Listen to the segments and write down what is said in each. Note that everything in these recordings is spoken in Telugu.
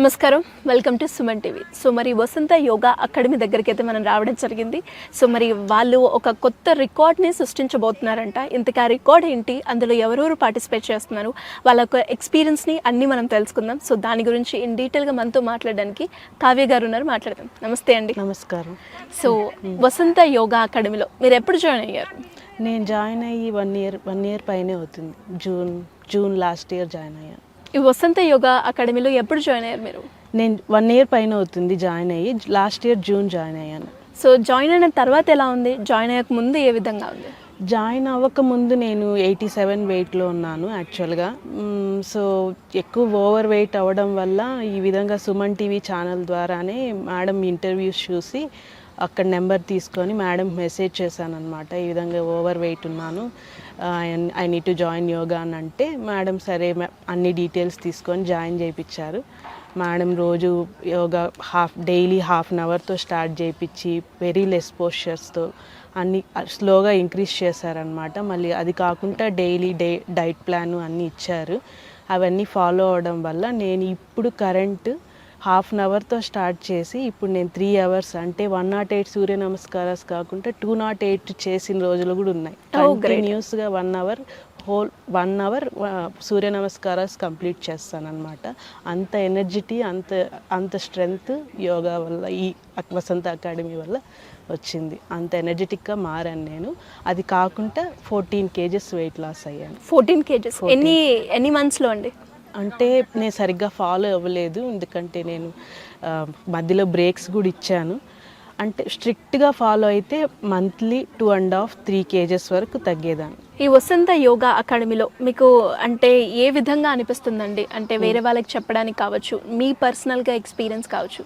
నమస్కారం, welcome to Suman TV. So మరి వసంత యోగా అకాడమీ దగ్గరికి అయితే మనం రావడం జరిగింది. సో మరి వాళ్ళు ఒక కొత్త రికార్డ్ని సృష్టించబోతున్నారంట. ఇంతకా రికార్డ్ ఏంటి, అందులో ఎవరెవరు పార్టిసిపేట్ చేస్తున్నారు, వాళ్ళ యొక్క ఎక్స్పీరియన్స్ని అన్నీ మనం తెలుసుకుందాం. సో దాని గురించి ఇన్ డీటెయిల్గా మనతో మాట్లాడడానికి కావ్య గారు ఉన్నారు, మాట్లాడదాం. నమస్తే అండి. నమస్కారం. సో వసంత యోగా అకాడమీలో మీరు ఎప్పుడు జాయిన్ అయ్యారు? నేను జాయిన్ అయ్యి వన్ ఇయర్ పైనే అవుతుంది. జూన్ లాస్ట్ ఇయర్ జాయిన్ అయ్యాను. ఈ వసంత యోగా అకాడమీలో ఎప్పుడు జాయిన్ అయ్యారు మీరు? నేను 1 ఇయర్ పైన అవుతుంది జాయిన్ అయ్యి. లాస్ట్ ఇయర్ జూన్ జాయిన్ అయ్యాను. సో జాయిన్ అయిన తర్వాత ఎలా ఉంది, జాయిన్ అయ్యక ముందు ఏ విధంగా ఉంది? జాయిన్ అవ్వక ముందు నేను 87 వెయిట్లో ఉన్నాను యాక్చువల్గా. సో ఎక్కువ ఓవర్ వెయిట్ అవ్వడం వల్ల ఈ విధంగా సుమన్ టీవీ ఛానల్ ద్వారానే మేడం ఇంటర్వ్యూస్ చూసి అక్కడ నెంబర్ తీసుకొని మేడం మెసేజ్ చేశాను అనమాట. ఈ విధంగా ఓవర్ వెయిట్ ఉన్నాను, I need to join yoga అని అంటే మేడం సరే అన్ని డీటెయిల్స్ తీసుకొని జాయిన్ చేయించారు. మేడం రోజు యోగా డైలీ హాఫ్ అన్ అవర్తో స్టార్ట్ చేయించి వెరీ లెస్ పోస్చర్స్తో అన్ని స్లోగా ఇంక్రీజ్ చేశారనమాట. మళ్ళీ అది కాకుండా డైలీ డైట్ ప్లాన్ అన్నీ ఇచ్చారు. అవన్నీ ఫాలో అవడం వల్ల నేను ఇప్పుడు కరెంట్ హాఫ్ అన్ అవర్తో స్టార్ట్ చేసి ఇప్పుడు నేను 3 అవర్స్ అంటే 108 సూర్య నమస్కారాలు కాకుండా 208 చేసిన రోజులు కూడా ఉన్నాయి. కంటిన్యూస్గా 1 అవర్ సూర్య నమస్కారాలు కంప్లీట్ చేస్తానన్నమాట. అంత ఎనర్జిటీ, అంత స్ట్రెంగ్త్ యోగా వల్ల, ఈ వసంత అకాడమీ వల్ల వచ్చింది. అంత ఎనర్జెటిక్గా మారాను నేను. అది కాకుండా 14 kgs వెయిట్ లాస్ అయ్యాను. 14 kgs ఎన్ని మంత్స్లో అండి? అంటే నేను సరిగ్గా ఫాలో అవ్వలేదు, ఎందుకంటే నేను మధ్యలో బ్రేక్స్ కూడా ఇచ్చాను. అంటే స్ట్రిక్ట్గా ఫాలో అయితే మంత్లీ 2.5-3 kgs వరకు తగ్గేదాన్ని. ఈ వసంత యోగా అకాడమీలో మీకు అంటే ఏ విధంగా అనిపిస్తుందండి? అంటే వేరే వాళ్ళకి చెప్పడానికి కావచ్చు, మీ పర్సనల్గా ఎక్స్పీరియన్స్ కావచ్చు.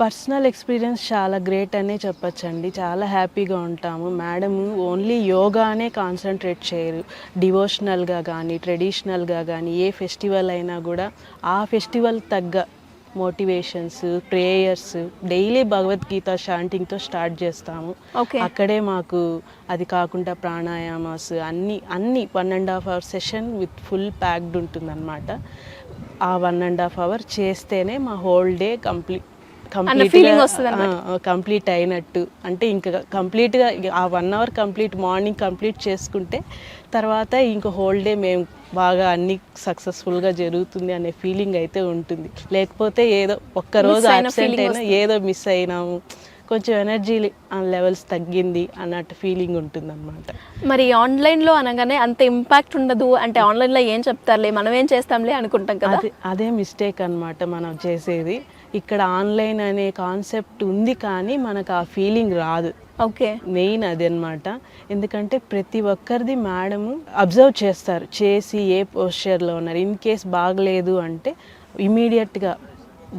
పర్సనల్ ఎక్స్పీరియన్స్ చాలా గ్రేట్ అనే చెప్పచ్చండి. చాలా హ్యాపీగా ఉంటాము. మేడం ఓన్లీ యోగానే కాన్సన్ట్రేట్ చేయరు. డివోషనల్గా కానీ ట్రెడిషనల్గా కానీ ఏ ఫెస్టివల్ అయినా కూడా ఆ ఫెస్టివల్ తగ్గ మోటివేషన్స్, ప్రేయర్స్, డైలీ భగవద్గీత షాంటింగ్తో స్టార్ట్ చేస్తాము. అక్కడే మాకు అది కాకుండా ప్రాణాయామాస్ అన్నీ 1.5 hour session with full packed ఉంటుందన్నమాట. ఆ 1.5 అవర్ చేస్తేనే మా హోల్ డే కంప్లీట్ అయినట్టు. అంటే ఇంకా కంప్లీట్గా ఆ 1 అవర్ మార్నింగ్ కంప్లీట్ చేసుకుంటే తర్వాత ఇంకో హోల్ డే మేము బాగా అన్ని సక్సెస్ఫుల్గా జరుగుతుంది అనే ఫీలింగ్ అయితే ఉంటుంది. లేకపోతే ఏదో ఒక్కరోజు అబ్సెంట్ అయినా ఏదో మిస్ అయినాము, కొంచెం ఎనర్జీ లెవెల్స్ తగ్గింది అన్నట్టు ఫీలింగ్ ఉంటుంది అన్నమాట. మరి ఆన్లైన్లో అనగానే అంత ఇంపాక్ట్ ఉండదు, అంటే ఆన్లైన్లో ఏం చెప్తారులే మనం ఏం చేస్తాంలే అనుకుంటాం కదా. అదే మిస్టేక్ అన్నమాట మనం చేసేది. ఇక్కడ ఆన్లైన్ అనే కాన్సెప్ట్ ఉంది కానీ మనకు ఆ ఫీలింగ్ రాదు. మెయిన్ అది అన్నమాట. ఎందుకంటే ప్రతి ఒక్కరిది మేడము అబ్జర్వ్ చేసి ఏ పోస్చర్లో ఉన్నారు. ఇన్ కేస్ బాగలేదు అంటే ఇమీడియట్గా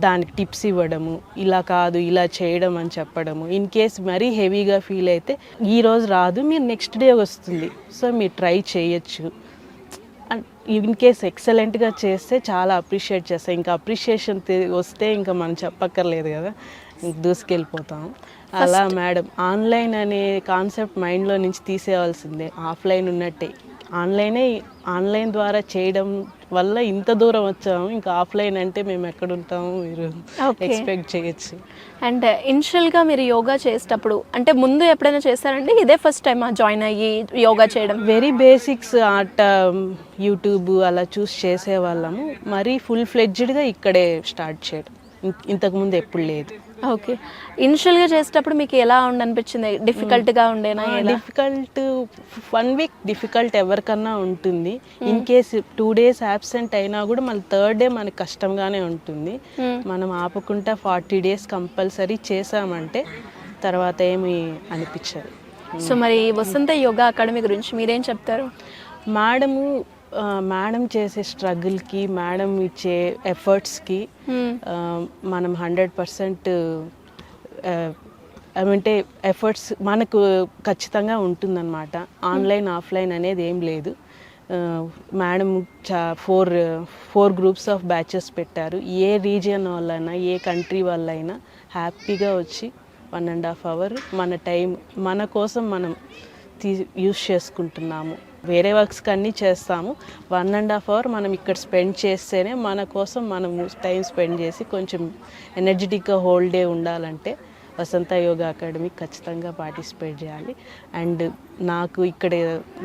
దానికి టిప్స్ ఇవ్వడము, ఇలా కాదు ఇలా చేయడం అని చెప్పడము. ఇన్ కేస్ మరీ హెవీగా ఫీల్ అయితే ఈరోజు రాదు, మీరు నెక్స్ట్ డే వస్తుంది, సో మీరు ట్రై చేయొచ్చు. ఇన్ కేస్ ఎక్సలెంట్గా చేస్తే చాలా అప్రిషియేట్ చేస్తాం. ఇంకా అప్రిషియేషన్ వస్తే ఇంకా మనం చెప్పక్కర్లేదు కదా, దూసుకెళ్ళిపోతాం. అలా మేడం ఆన్లైన్ అనే కాన్సెప్ట్ మైండ్లో నుంచి తీసేయాల్సిందే. ఆఫ్లైన్ ఉన్నట్టే ఆన్లైన్ ద్వారా చేయడం వల్ల ఇంత దూరం వచ్చాము. ఇంకా ఆఫ్లైన్ అంటే మేము ఎక్కడ ఉంటాము మీరు ఎక్స్పెక్ట్ చేయొచ్చు. అండ్ ఇనిషియల్గా మీరు యోగా చేసేటప్పుడు అంటే ముందు ఎప్పుడైనా చేస్తారండి? ఇదే ఫస్ట్ టైం జాయిన్ అయ్యి యోగా చేయడం? వెరీ బేసిక్స్ యూట్యూబ్ అలా చూసి చేసేవాళ్ళము. మరీ ఫుల్ ఫ్లెడ్జ్డ్గా ఇక్కడే స్టార్ట్ చేయడం ఇంతకుముందు ఎప్పుడు లేదు. ఓకే. ఇనిషియల్గా చేసేటప్పుడు మీకు ఎలా అనిపించింది? డిఫికల్ట్గా ఉండేనా? డిఫికల్ట్ 1 వీక్ డిఫికల్ట్ ఎవరికన్నా ఉంటుంది. ఇన్ కేస్ 2 days అబ్సెంట్ అయినా కూడా మళ్ళీ 3rd day మనకు కష్టంగానే ఉంటుంది. మనం ఆపకుండా 40 days కంపల్సరీ చేసామంటే తర్వాత ఏమి అనిపించదు. సో మరి వసంత యోగా అకాడమీ గురించి మీరేం చెప్తారు? మేడం చేసే స్ట్రగుల్కి, మేడం ఇచ్చే ఎఫర్ట్స్కి మనం 100% ఏమంటే ఎఫర్ట్స్ మనకు ఖచ్చితంగా ఉంటుందన్నమాట. ఆన్లైన్ ఆఫ్లైన్ అనేది ఏం లేదు. మేడం 4 groups ఆఫ్ బ్యాచెస్ పెట్టారు. ఏ రీజియన్ వాళ్ళైనా ఏ కంట్రీ వాళ్ళైనా హ్యాపీగా వచ్చి 1.5 అవర్ మన టైం మన కోసం మనం యూస్ చేసుకుంటున్నాము. వేరే వర్క్స్ అన్నీ చేస్తాము, 1.5 hour మనం ఇక్కడ స్పెండ్ చేస్తేనే మన కోసం మనము టైం స్పెండ్ చేసి కొంచెం ఎనర్జెటిక్గా హోల్ డే ఉండాలంటే వసంత యోగా అకాడమీ ఖచ్చితంగా పార్టిసిపేట్ చేయాలి. అండ్ నాకు ఇక్కడ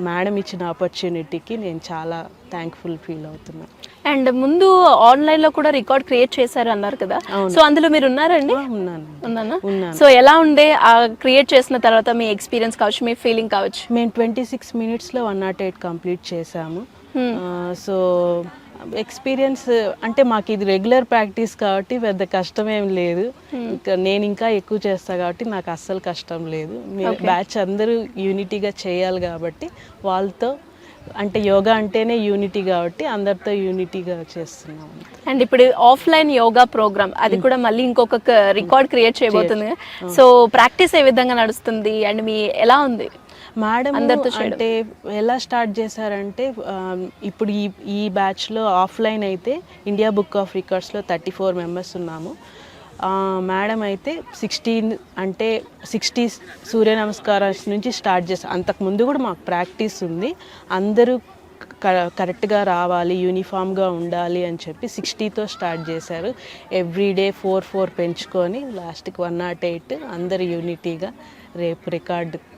మేడం ఇచ్చిన ఆపర్చునిటీకి నేను చాలా థ్యాంక్ఫుల్ ఫీల్ అవుతున్నాను. అండ్ ముందు ఆన్లైన్లో కూడా రికార్డ్ క్రియేట్ చేశారు అన్నారు కదా, సో అందులో మీరు ఉన్నారండి? ఉన్నానా? సో ఎలా ఉండే ఆ క్రియేట్ చేసిన తర్వాత మీ ఎక్స్పీరియన్స్ కావచ్చు, మీ ఫీలింగ్ కావచ్చు? మేము 26 minutesలో 108 కంప్లీట్ చేసాము. సో ఎక్స్పీరియన్స్ అంటే మాకు ఇది రెగ్యులర్ ప్రాక్టీస్ కాబట్టి పెద్ద కష్టమేం లేదు. నేను ఇంకా ఎక్కువ చేస్తాను కాబట్టి నాకు అస్సలు కష్టం లేదు. బ్యాచ్ అందరూ యూనిటీగా చేయాలి కాబట్టి వాళ్ళతో, అంటే యోగా అంటేనే యూనిటీ కాబట్టి అందరితో యూనిటీగా చేస్తున్నాం. అండ్ ఇప్పుడు ఆఫ్లైన్ యోగా ప్రోగ్రామ్ అది కూడా మళ్ళీ ఇంకొక రికార్డ్ క్రియేట్ చేయబోతుంది. సో ప్రాక్టీస్ ఏ విధంగా నడుస్తుంది అండ్ మీ ఎలా ఉంది మేడం? అంటే ఎలా స్టార్ట్ చేశారంటే ఇప్పుడు ఈ బ్యాచ్లో ఆఫ్లైన్ అయితే ఇండియా బుక్ ఆఫ్ రికార్డ్స్లో 34 members ఉన్నాము. మేడం అయితే 60 సూర్య నమస్కారాల నుంచి స్టార్ట్ చేశారు. అంతకుముందు కూడా మాకు ప్రాక్టీస్ ఉంది, అందరూ కరెక్ట్గా రావాలి, యూనిఫామ్గా ఉండాలి అని చెప్పి 60తో స్టార్ట్ చేశారు. ఎవ్రీడే 4 పెంచుకొని లాస్ట్కి 108 అందరు యూనిటీగా రేపు రికార్డుకి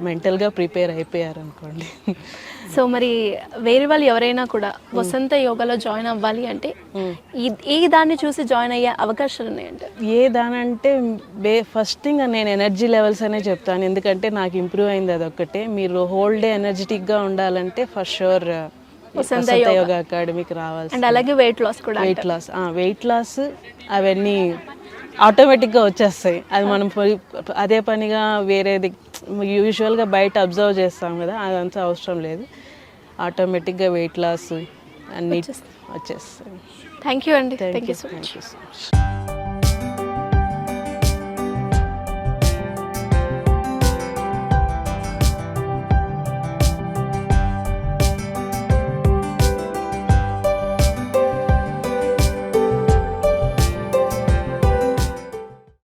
మెంటల్గా ప్రిపేర్ అయిపోయారు అనుకోండి. సో మరి వేరే వాళ్ళు ఎవరైనా కూడా వసంత యోగాలో జాయిన్ అవ్వాలి అంటే ఏ దాన్ని చూసి జాయిన్ అయ్యే అవకాశాలు ఉన్నాయంటే? ఏ దానంటే ఫస్ట్ థింగ్ నేను ఎనర్జీ లెవెల్స్ అనే చెప్తాను, ఎందుకంటే నాకు ఇంప్రూవ్ అయింది అదొక్కటే. మీరు హోల్ డే ఎనర్జెటిక్గా ఉండాలంటే ఫర్ షూర్ వసంత యోగా అకాడమీకి రావాలి. అండ్ అలాగే వెయిట్ లాస్ అవన్నీ ఆటోమేటిక్గా వచ్చేస్తాయి. అది మనం అదే పనిగా వేరేది యూజువల్గా బయట అబ్జర్వ్ చేస్తాం కదా, అదంతా అవసరం లేదు. ఆటోమేటిక్గా వెయిట్ లాస్ అన్నీ వచ్చేస్తాయి. థ్యాంక్ యూ అండి. Thank you so much.